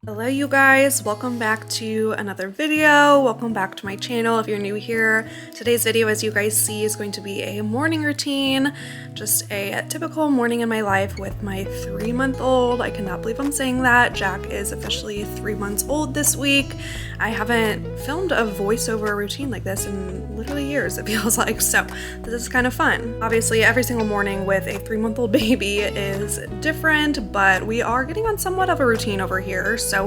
Hello you guys, welcome back to another video. Welcome back to my channel if you're new here. Today's video, as you guys see, is going to be a morning routine. Just a typical morning in my life with my 3-month-old. I cannot believe I'm saying that. Jack is officially 3 months old this week. I haven't filmed a voiceover routine like this in literally years, it feels like, so this is kind of fun. Obviously, every single morning with a 3-month-old baby is different, but we are getting on somewhat of a routine over here. So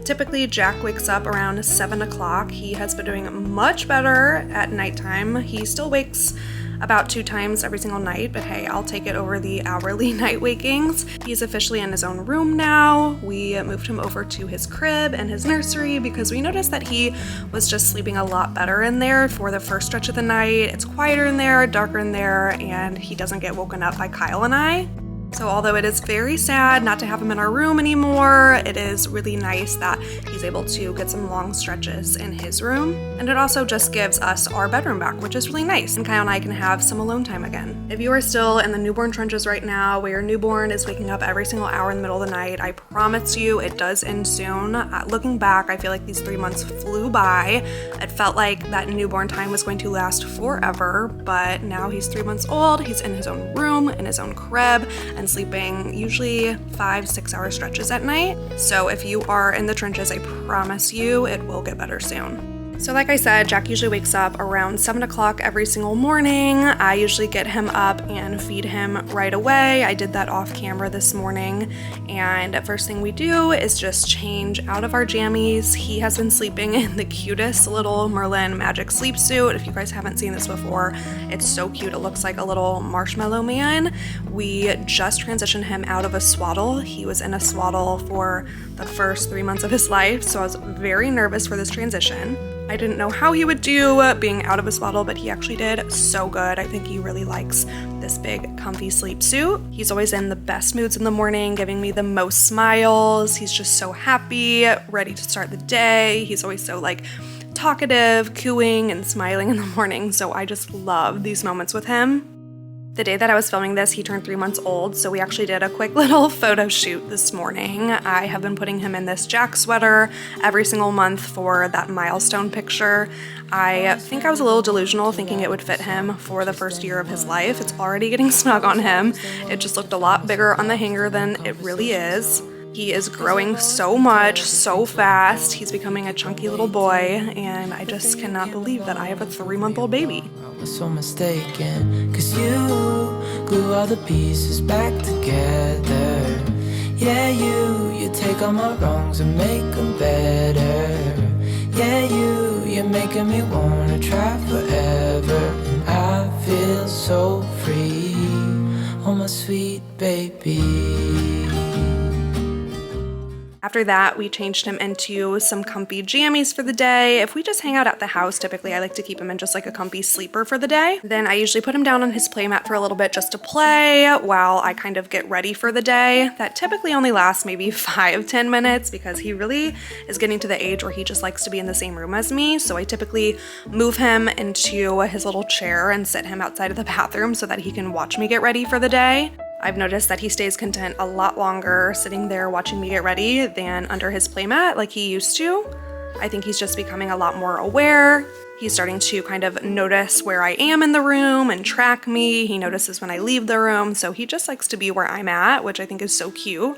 typically Jack wakes up around 7 o'clock. He has been doing much better at nighttime. He still wakes about 2 times every single night, but hey, I'll take it over the hourly night wakings. He's officially in his own room now. We moved him over to his crib and his nursery because we noticed that he was just sleeping a lot better in there for the first stretch of the night. It's quieter in there, darker in there, and he doesn't get woken up by Kyle and I. So although it is very sad not to have him in our room anymore, it is really nice that he's able to get some long stretches in his room. And it also just gives us our bedroom back, which is really nice. And Kyle and I can have some alone time again. If you are still in the newborn trenches right now, where your newborn is waking up every single hour in the middle of the night, I promise you it does end soon. Looking back, I feel like these 3 months flew by. It felt like that newborn time was going to last forever, but now he's 3 months old, he's in his own room, in his own crib, and sleeping usually 5-6 hour stretches at night. So if you are in the trenches, I promise you it will get better soon. So like I said, Jack usually wakes up around 7 o'clock every single morning. I usually get him up and feed him right away. I did that off camera this morning. And first thing we do is just change out of our jammies. He has been sleeping in the cutest little Merlin magic sleep suit. If you guys haven't seen this before, it's so cute. It looks like a little marshmallow man. We just transitioned him out of a swaddle. He was in a swaddle for the first 3 months of his life, so I was very nervous for this transition. I didn't know how he would do being out of a swaddle, but he actually did so good. I think he really likes this big comfy sleep suit. He's always in the best moods in the morning, giving me the most smiles. He's just so happy, ready to start the day. He's always so talkative, cooing and smiling in the morning. So I just love these moments with him. The day that I was filming this, he turned 3 months old, so we actually did a quick little photo shoot this morning. I have been putting him in this Jack sweater every single month for that milestone picture. I think I was a little delusional thinking it would fit him for the first year of his life. It's already getting snug on him. It just looked a lot bigger on the hanger than it really is. He is growing so much, so fast. He's becoming a chunky little boy, and I just cannot believe that I have a 3-month-old baby. I was so mistaken, 'cause you glue all the pieces back together. Yeah, you take all my wrongs and make them better. Yeah, you're making me wanna try forever. And I feel so free, oh my sweet baby. After that, we changed him into some comfy jammies for the day. If we just hang out at the house, typically I like to keep him in just like a comfy sleeper for the day. Then I usually put him down on his playmat for a little bit just to play while I kind of get ready for the day. That typically only lasts maybe 5-10 minutes because he really is getting to the age where he just likes to be in the same room as me. So I typically move him into his little chair and sit him outside of the bathroom so that he can watch me get ready for the day. I've noticed that he stays content a lot longer sitting there watching me get ready than under his playmat like he used to. I think he's just becoming a lot more aware. He's starting to kind of notice where I am in the room and track me. He notices when I leave the room, so he just likes to be where I'm at, which I think is so cute.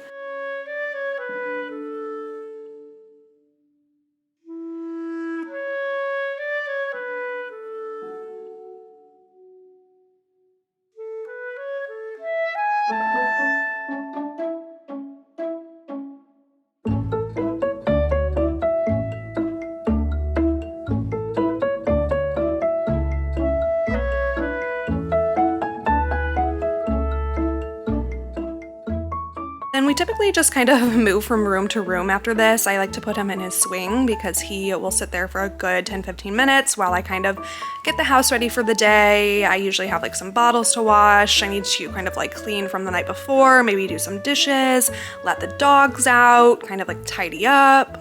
And we typically just kind of move from room to room after this. I like to put him in his swing because he will sit there for a good 10-15 minutes while I kind of get the house ready for the day. I usually have some bottles to wash. I need to kind of clean from the night before, maybe do some dishes, let the dogs out, kind of tidy up.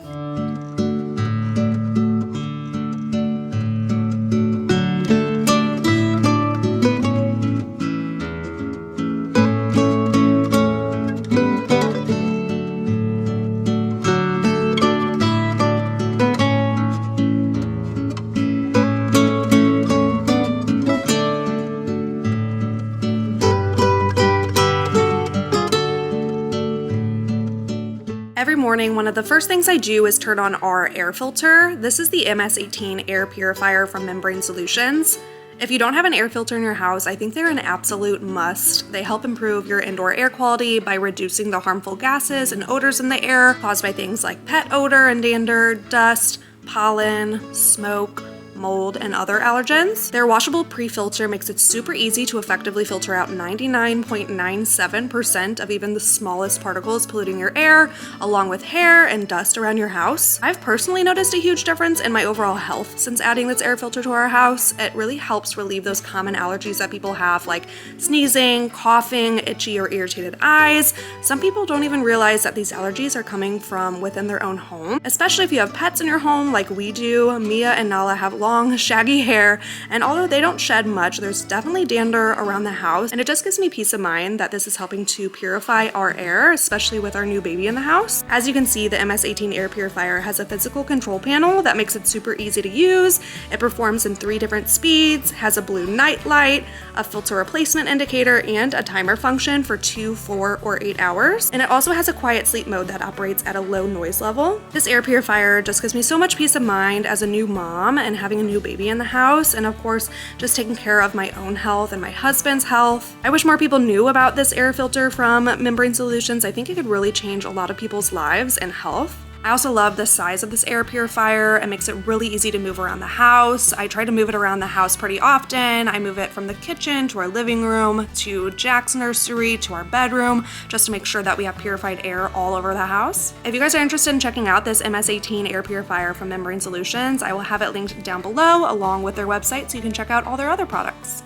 every morning, one of the first things I do is turn on our air filter. This is the MS18 Air Purifier from Membrane Solutions. If you don't have an air filter in your house, I think they're an absolute must. They help improve your indoor air quality by reducing the harmful gases and odors in the air caused by things like pet odor and dander, dust, pollen, smoke, mold, and other allergens. Their washable pre-filter makes it super easy to effectively filter out 99.97% of even the smallest particles polluting your air, along with hair and dust around your house. I've personally noticed a huge difference in my overall health since adding this air filter to our house. It really helps relieve those common allergies that people have, like sneezing, coughing, itchy or irritated eyes. Some people don't even realize that these allergies are coming from within their own home, especially if you have pets in your home like we do. Mia and Nala have long, shaggy hair, and although they don't shed much, there's definitely dander around the house, and it just gives me peace of mind that this is helping to purify our air, especially with our new baby in the house. As you can see, the MS18 Air Purifier has a physical control panel that makes it super easy to use. It performs in 3 different speeds, has a blue night light, a filter replacement indicator, and a timer function for 2, 4, or 8 hours. And it also has a quiet sleep mode that operates at a low noise level. This air purifier just gives me so much peace of mind as a new mom and having a new baby in the house, and of course just taking care of my own health and my husband's health. I wish more people knew about this air filter from Membrane Solutions. I think it could really change a lot of people's lives and health. I also love the size of this air purifier. It makes it really easy to move around the house. I try to move it around the house pretty often. I move it from the kitchen to our living room, to Jack's nursery, to our bedroom, just to make sure that we have purified air all over the house. If you guys are interested in checking out this MS18 air purifier from Membrane Solutions, I will have it linked down below along with their website so you can check out all their other products.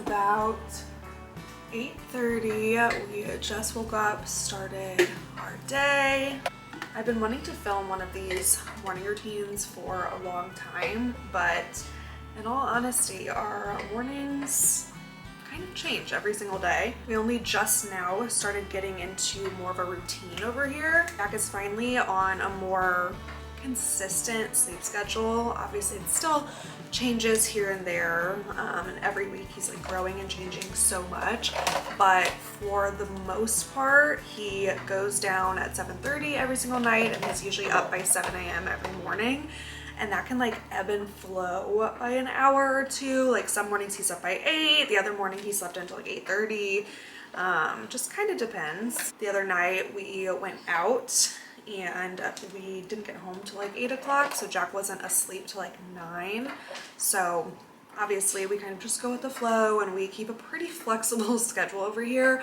About 8:30, we just woke up, started our day. I've been wanting to film one of these morning routines for a long time, but in all honesty, our mornings kind of change every single day. We only just now started getting into more of a routine over here. Jack is finally on a more consistent sleep schedule. Obviously it still changes here and there, and every week he's like growing and changing so much, but for the most part he goes down at 7:30 every single night, and he's usually up by 7 a.m. every morning, and that can like ebb and flow by an hour or two. Like some mornings he's up by 8, the other morning he slept until like 8:30. Just kind of depends. The other night we went out and we didn't get home till like 8 o'clock, so Jack wasn't asleep till like 9. So obviously we kind of just go with the flow, and we keep a pretty flexible schedule over here.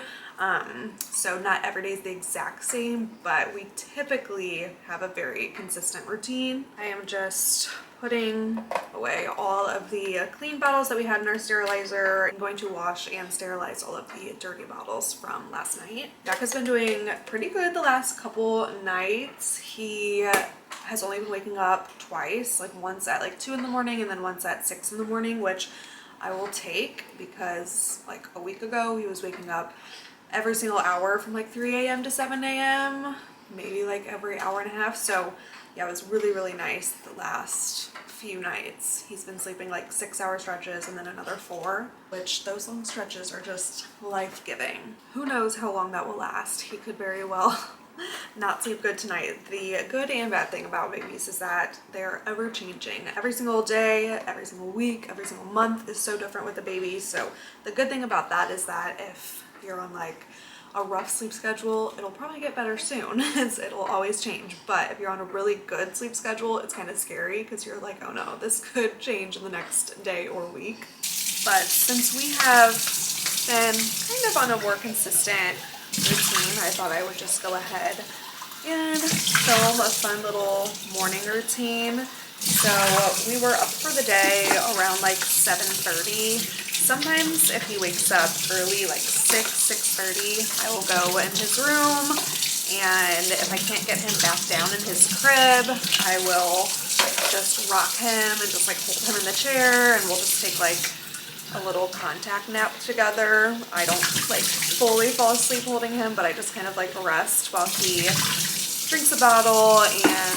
So not every day is the exact same, but we typically have a very consistent routine. I am just putting away all of the clean bottles that we had in our sterilizer. I'm going to wash and sterilize all of the dirty bottles from last night. Jack has been doing pretty good the last couple nights. He has only been waking up twice, like once at like 2 in the morning and then once at 6 in the morning, which I will take because like a week ago he was waking up every single hour from like 3 a.m. to 7 a.m., maybe like every hour and a half. So yeah, it was really nice the last few nights. He's been sleeping like 6-hour stretches and then another 4, which those long stretches are just life-giving. Who knows how long that will last. He could very well not sleep good tonight. The good and bad thing about babies is that they're ever changing. Every single day, every single week, every single month is so different with the baby. So the good thing about that is that if you're on like a rough sleep schedule, it'll probably get better soon. It'll always change. But if you're on a really good sleep schedule, it's kind of scary because you're like, oh no, this could change in the next day or week. But since we have been kind of on a more consistent routine, I thought I would just go ahead and film a fun little morning routine. So we were up for the day around like 7:30. Sometimes if he wakes up early, like 6:30, I will go in his room, and if I can't get him back down in his crib, I will just rock him and just like hold him in the chair, and we'll just take like a little contact nap together. I don't like fully fall asleep holding him, but I just kind of like rest while he drinks a bottle and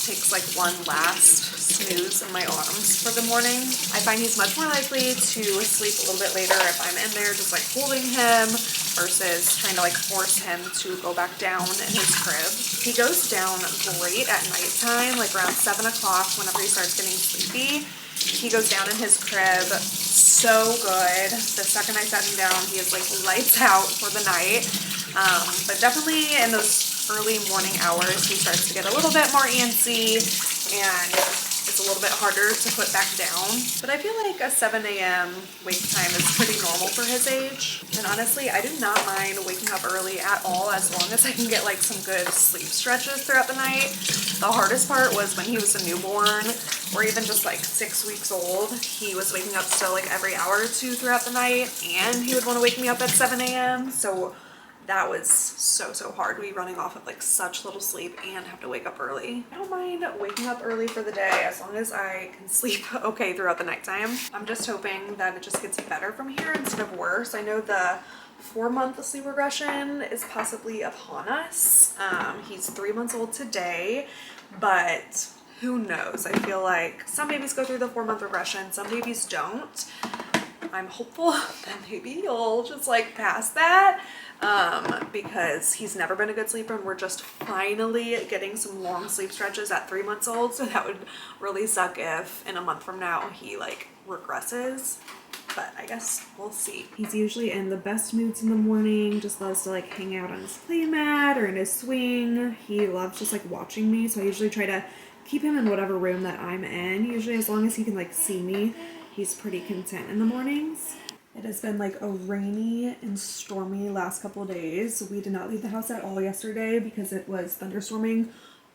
takes like one last snooze in my arms for the morning. I find he's much more likely to sleep a little bit later if I'm in there just like holding him versus trying to like force him to go back down in his crib. He goes down great at nighttime, like around 7 o'clock whenever he starts getting sleepy. He goes down in his crib so good. The second I set him down, he is like lights out for the night. But definitely in those early morning hours, he starts to get a little bit more antsy and it's a little bit harder to put back down. But I feel like a 7 a.m. wake time is pretty normal for his age. And honestly, I do not mind waking up early at all as long as I can get like some good sleep stretches throughout the night. The hardest part was when he was a newborn or even just like 6 weeks old. He was waking up still like every hour or two throughout the night and he would want to wake me up at 7 a.m. So that was so hard. We running off of like such little sleep and have to wake up early. I don't mind waking up early for the day as long as I can sleep okay throughout the nighttime. I'm just hoping that it just gets better from here instead of worse. I know the 4-month sleep regression is possibly upon us. He's 3 months old today, but who knows? I feel like some babies go through the 4-month regression, some babies don't. I'm hopeful that maybe he'll just like pass that because he's never been a good sleeper and we're just finally getting some long sleep stretches at 3 months old. So that would really suck if in a month from now he like regresses, but I guess we'll see. He's usually in the best moods in the morning, just loves to like hang out on his play mat or in his swing. He loves just like watching me, so I usually try to keep him in whatever room that I'm in. Usually as long as he can like see me, he's pretty content in the mornings. It has been like a rainy and stormy last couple of days. We did not leave the house at all yesterday because it was thunderstorming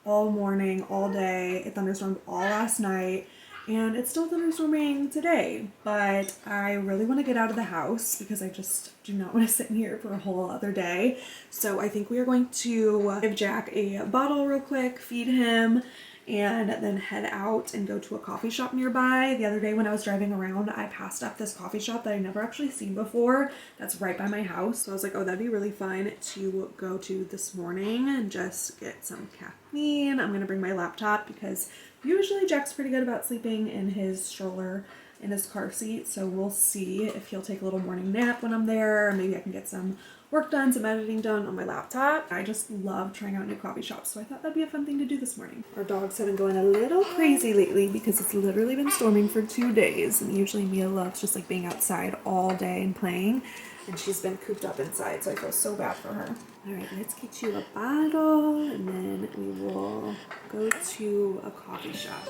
all morning, all day. It thunderstormed all last night and it's still thunderstorming today. But I really want to get out of the house because I just do not want to sit in here for a whole other day. So I think we are going to give Jack a bottle real quick, feed him, and then head out and go to a coffee shop nearby. The other day when I was driving around, I passed up this coffee shop that I'd never actually seen before that's right by my house. So I was like, oh, that'd be really fun to go to this morning and just get some caffeine. I'm gonna bring my laptop because usually Jack's pretty good about sleeping in his stroller in his car seat. So we'll see if he'll take a little morning nap when I'm there. Maybe I can get some work done, some editing done on my laptop. I just love trying out new coffee shops, so I thought that'd be a fun thing to do this morning. Our dogs have been going a little crazy lately because it's literally been storming for 2 days, and usually Mia loves just like being outside all day and playing, and she's been cooped up inside, so I feel so bad for her. All right, let's get you a bottle, and then we will go to a coffee shop.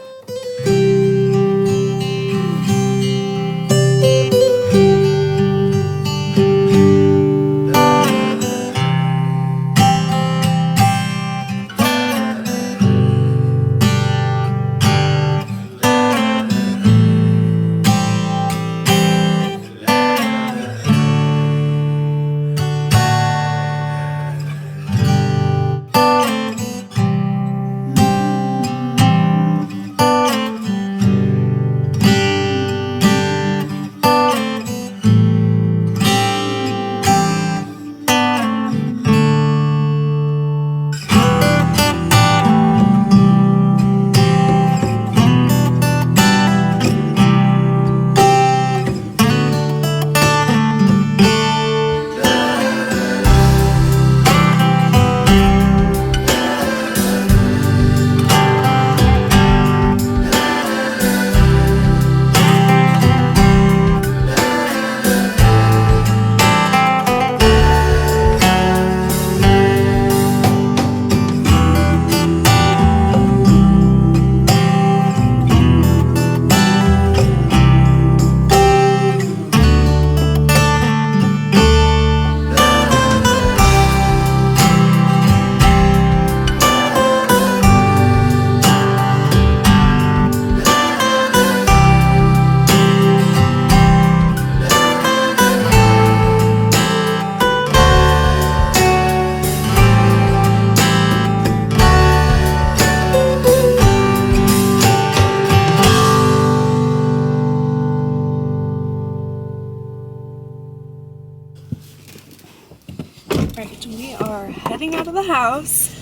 Right, we are heading out of the house.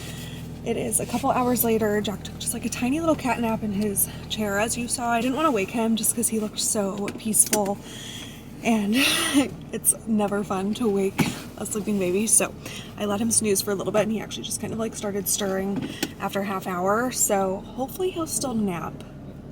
It is a couple hours later. Jack took just like a tiny little cat nap in his chair, as you saw. I didn't want to wake him just because he looked so peaceful, and it's never fun to wake a sleeping baby, so I let him snooze for a little bit, and he actually just kind of like started stirring after a half hour, so hopefully he'll still nap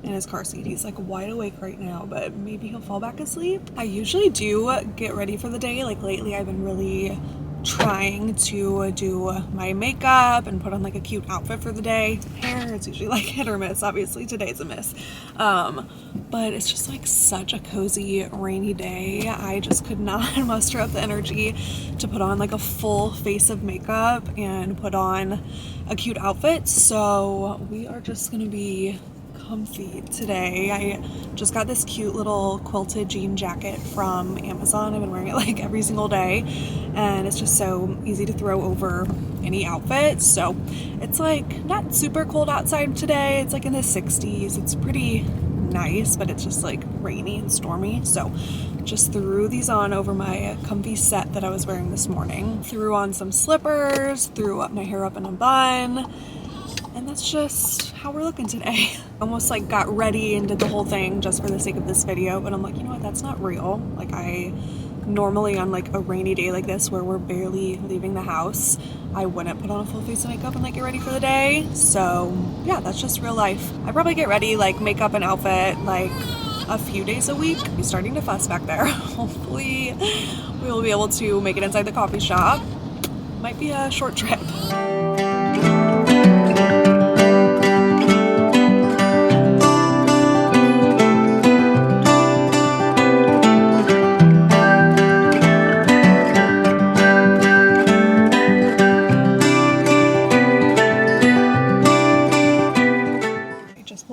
in his car seat. He's like wide awake right now, but maybe he'll fall back asleep. I usually do get ready for the day. Like lately I've been really trying to do my makeup and put on like a cute outfit for the day. Hair, it's usually like hit or miss. Obviously today's a miss, but it's just like such a cozy rainy day. I just could not muster up the energy to put on like a full face of makeup and put on a cute outfit, so we are just gonna be comfy today. I just got this cute little quilted jean jacket from Amazon. I've been wearing it like every single day, and it's just so easy to throw over any outfit. So it's like not super cold outside today. It's like in the 60s. It's pretty nice, but it's just like rainy and stormy. So just threw these on over my comfy set that I was wearing this morning. Threw on some slippers, threw up my hair up in a bun, and that's just how we're looking today. Almost like got ready and did the whole thing just for the sake of this video, but I'm like, you know what, that's not real. Like I normally on like a rainy day like this where we're barely leaving the house, I wouldn't put on a full face of makeup and like get ready for the day. So yeah, that's just real life. I probably get ready like makeup and outfit like a few days a week. He's starting to fuss back there. Hopefully we will be able to make it inside the coffee shop. Might be a short trip.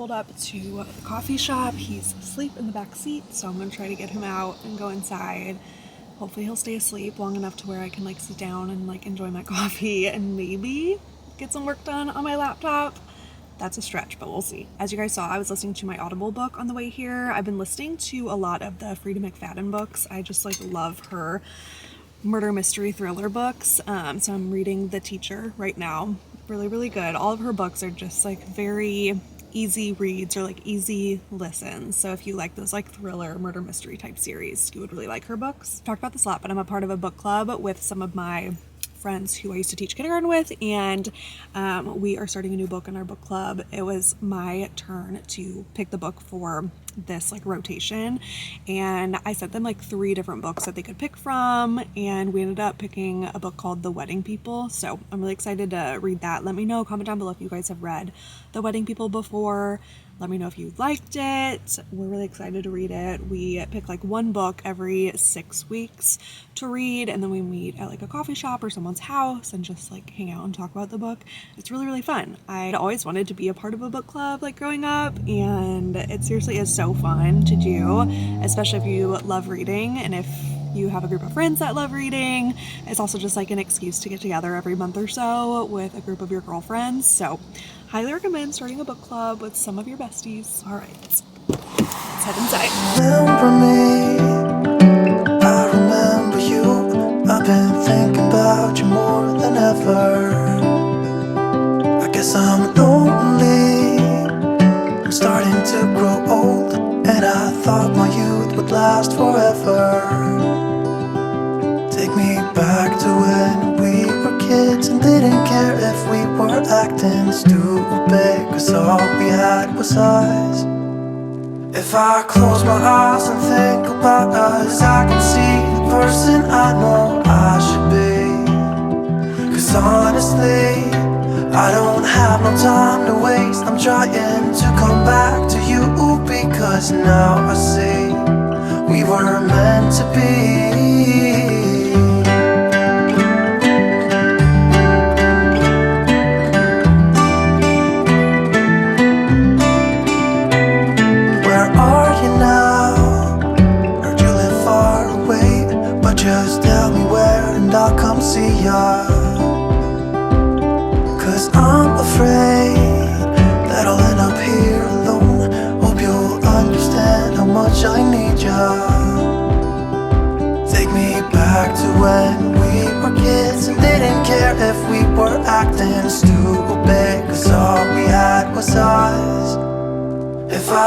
Up to the coffee shop. He's asleep in the back seat, so I'm gonna try to get him out and go inside. Hopefully he'll stay asleep long enough to where I can like sit down and like enjoy my coffee and maybe get some work done on my laptop. That's a stretch, but we'll see. As you guys saw, I was listening to my Audible book on the way here. I've been listening to a lot of the Frida McFadden books. I just like love her murder mystery thriller books. So I'm reading The Teacher right now. Really, really good. All of her books are just like very easy reads or like easy listens. So if you like those like thriller murder mystery type series, you would really like her books. I've talked about this a lot, but I'm a part of a book club with some of my friends who I used to teach kindergarten with, and we are starting a new book in our book club. It was my turn to pick the book for this like rotation, and I sent them like 3 different books that they could pick from, and we ended up picking a book called The Wedding People. So I'm really excited to read that. Let me know, comment down below if you guys have read The Wedding People before. Let me know if you liked it. We're really excited to read it. We pick like one book every 6 weeks to read, and then we meet at like a coffee shop or someone's house and just like hang out and talk about the book. It's really, really fun. I'd always wanted to be a part of a book club like growing up, and it seriously is so fun to do, especially if you love reading and if you have a group of friends that love reading. It's also just like an excuse to get together every month or so with a group of your girlfriends. So highly recommend starting a book club with some of your besties. All right, let's head inside. Remember me, I remember you. I've been thinking about you more than ever. I guess I'm lonely, I'm starting to grow old, and I thought my youth would last forever. Take me back to when we were kids and didn't care if we were acting stupid, cause all we had was us. If I close my eyes and think about us, I can see the person I know I should be. Cause honestly, I don't have no time to waste. I'm trying to come back to you, because now I see we were meant to be. Just tell me where and I'll come see ya. Cause I'm afraid that I'll end up here alone. Hope you'll understand how much I need ya. Take me back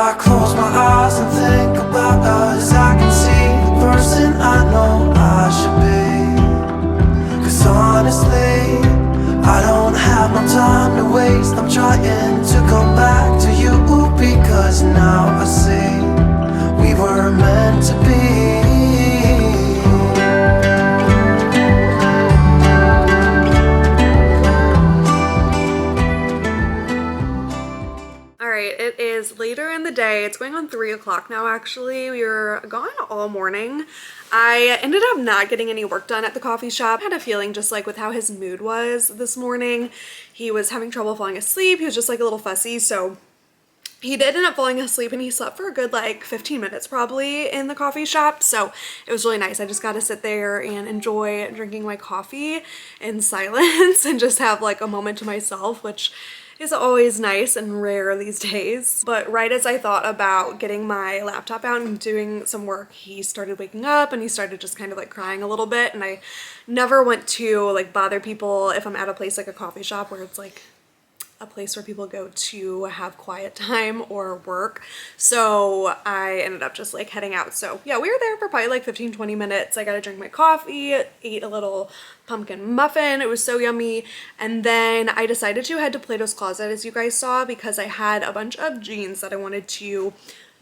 I close my eyes and think about us, I can see the person I know I should be. 'Cause honestly, I don't have no time to waste. I'm trying to come back to you, because now I see we were meant to be. It is later in the day. It's going on 3 o'clock now, actually. We were gone all morning. I ended up not getting any work done at the coffee shop. I had a feeling, just like with how his mood was this morning, he was having trouble falling asleep. He was just like a little fussy, so he did end up falling asleep, and he slept for a good like 15 minutes probably in the coffee shop, so it was really nice. I just got to sit there and enjoy drinking my coffee in silence and just have like a moment to myself, which is always nice and rare these days. But right as I thought about getting my laptop out and doing some work, he started waking up and he started just kind of like crying a little bit. And I never want to like bother people if I'm at a place like a coffee shop where it's like a place where people go to have quiet time or work. So I ended up just like heading out. So yeah, we were there for probably like 15-20 minutes. I got to drink my coffee, ate a little pumpkin muffin. It was so yummy. And then I decided to head to Plato's Closet, as you guys saw, because I had a bunch of jeans that I wanted to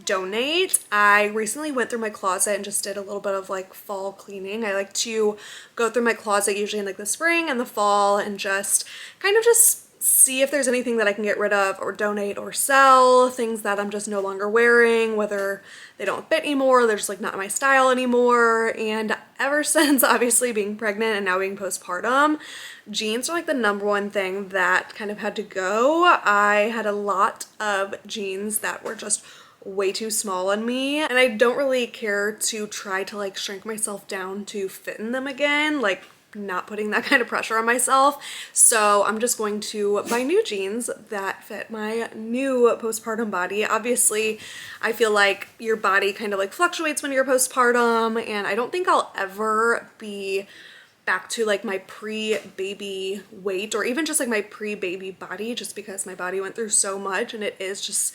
donate. I recently went through my closet and just did a little bit of like fall cleaning. I like to go through my closet usually in like the spring and the fall and just kind of just see if there's anything that I can get rid of or donate or sell, things that I'm just no longer wearing, whether they don't fit anymore, they're just like not my style anymore. And ever since obviously being pregnant and now being postpartum, jeans are like the #1 thing that kind of had to go. I had a lot of jeans that were just way too small on me, and I don't really care to try to like shrink myself down to fit in them again, like not putting that kind of pressure on myself. So I'm just going to buy new jeans that fit my new postpartum body. Obviously, I feel like your body kind of like fluctuates when you're postpartum, and I don't think I'll ever be back to like my pre-baby weight or even just like my pre-baby body, just because my body went through so much and it is just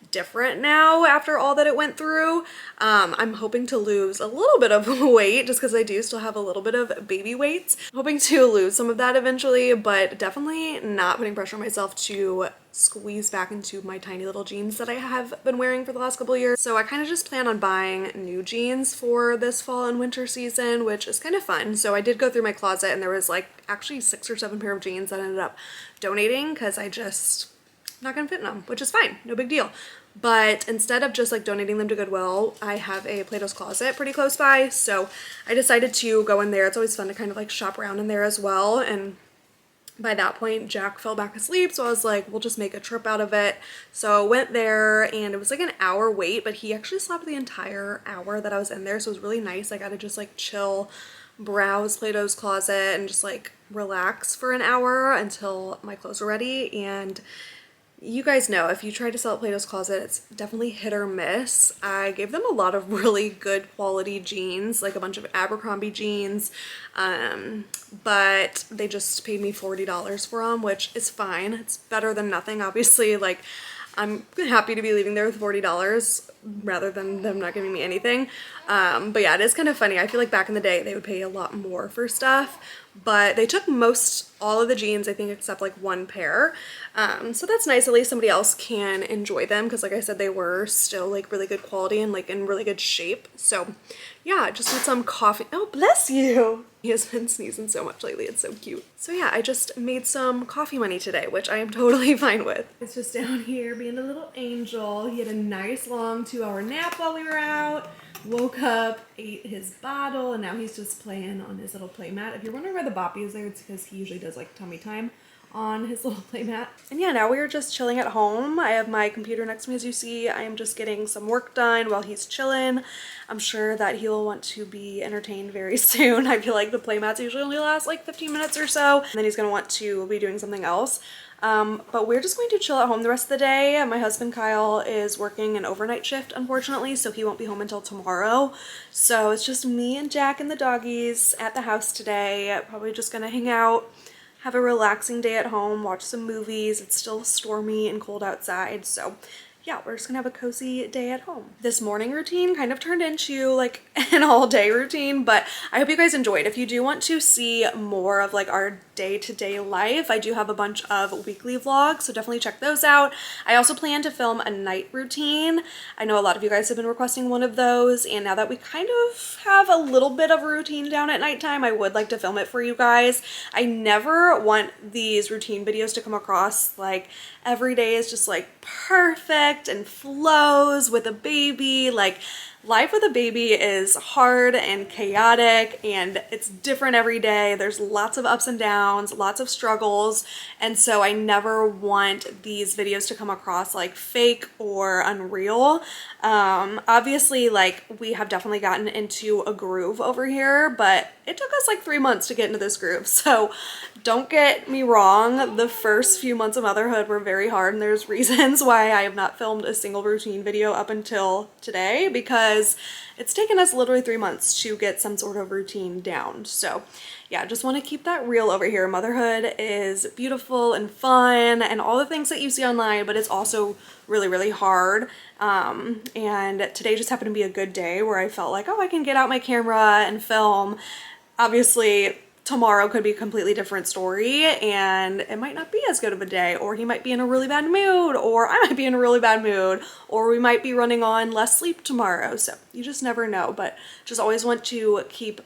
different now after all that it went through. I'm hoping to lose a little bit of weight just because I do still have a little bit of baby weight. I'm hoping to lose some of that eventually, but definitely not putting pressure on myself to squeeze back into my tiny little jeans that I have been wearing for the last couple of years. So I kind of just plan on buying new jeans for this fall and winter season, which is kind of fun. So I did go through my closet and there was like actually 6 or 7 pair of jeans that I ended up donating because I just not gonna fit in them, which is fine, no big deal. But instead of just like donating them to Goodwill, I have a Plato's Closet pretty close by, so I decided to go in there. It's always fun to kind of like shop around in there as well. And by that point, Jack fell back asleep, so I was like, we'll just make a trip out of it. So went there, and it was like an hour wait, but he actually slept the entire hour that I was in there, so it was really nice. I got to just like chill, browse Plato's Closet, and just like relax for an hour until my clothes were ready. And you guys know, if you try to sell at Plato's Closet, it's definitely hit or miss. I gave them a lot of really good quality jeans, like a bunch of Abercrombie jeans, but they just paid me $40 for them, which is fine. It's better than nothing, obviously. Like, I'm happy to be leaving there with $40 rather than them not giving me anything. But yeah, it is kind of funny. I feel like back in the day, they would pay a lot more for stuff, but they took all of the jeans, I think, except like 1 pair. So that's nice. At least somebody else can enjoy them, because like I said, they were still like really good quality and like in really good shape. So yeah, just with some coffee. Oh, bless you. He has been sneezing so much lately. It's so cute. So yeah, I just made some coffee money today, which I am totally fine with. It's just down here being a little angel. He had a nice long 2-hour nap while we were out. Woke up, ate his bottle, and now he's just playing on his little play mat. If you're wondering why the boppy is there, it's because he usually does like tummy time on his little play mat. And yeah, now we are just chilling at home. I have my computer next to me, as you see. I am just getting some work done while he's chilling. I'm sure that he'll want to be entertained very soon. I feel like the play mats usually only last like 15 minutes or so, and then he's gonna want to be doing something else. But we're just going to chill at home the rest of the day. My husband Kyle is working an overnight shift, unfortunately, so he won't be home until tomorrow. So it's just me and Jack and the doggies at the house today. Probably just gonna hang out, have a relaxing day at home, watch some movies. It's still stormy and cold outside, so yeah, we're just gonna have a cozy day at home. This morning routine kind of turned into like an all day routine, but I hope you guys enjoyed. If you do want to see more of like our day-to-day life, I do have a bunch of weekly vlogs, so definitely check those out. I also plan to film a night routine. I know a lot of you guys have been requesting one of those, and now that we kind of have a little bit of a routine down at nighttime, I would like to film it for you guys. I never want these routine videos to come across like every day is just like perfect and flows with a baby. Like, life with a baby is hard and chaotic, and it's different every day. There's lots of ups and downs, lots of struggles, and so I never want these videos to come across like fake or unreal. Obviously, like, we have definitely gotten into a groove over here, but it took us like 3 months to get into this groove. So don't get me wrong, the first few months of motherhood were very hard, and there's reasons why I have not filmed a single routine video up until today, because it's taken us literally 3 months to get some sort of routine down. So yeah, just want to keep that real over here. Motherhood is beautiful and fun and all the things that you see online, but it's also really, really hard. And today just happened to be a good day where I felt like, oh, I can get out my camera and film. Obviously, tomorrow could be a completely different story, and it might not be as good of a day, or he might be in a really bad mood, or I might be in a really bad mood, or we might be running on less sleep tomorrow. So you just never know, but just always want to keep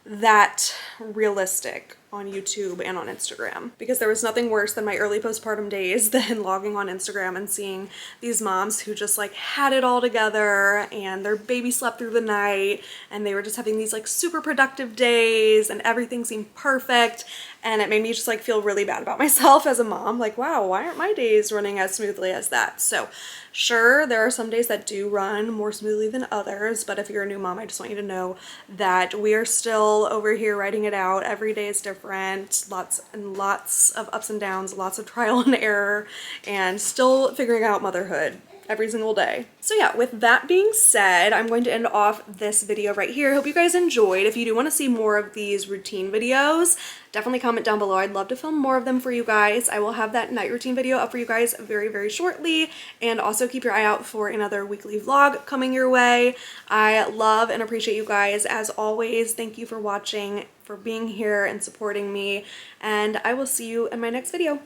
that realistic on YouTube and on Instagram, because there was nothing worse than my early postpartum days than logging on Instagram and seeing these moms who just like had it all together and their baby slept through the night and they were just having these like super productive days and everything seemed perfect, and it made me just like feel really bad about myself as a mom. Like, wow, why aren't my days running as smoothly as that? So sure, there are some days that do run more smoothly than others, but if you're a new mom, I just want you to know that we are still over here writing it out. Every day is different, lots and lots of ups and downs, lots of trial and error, and still figuring out motherhood every single day. So yeah, with that being said, I'm going to end off this video right here. Hope you guys enjoyed. If you do want to see more of these routine videos, definitely comment down below. I'd love to film more of them for you guys. I will have that night routine video up for you guys very, very shortly, and also keep your eye out for another weekly vlog coming your way. I love and appreciate you guys as always. Thank you for watching, for being here and supporting me, and I will see you in my next video.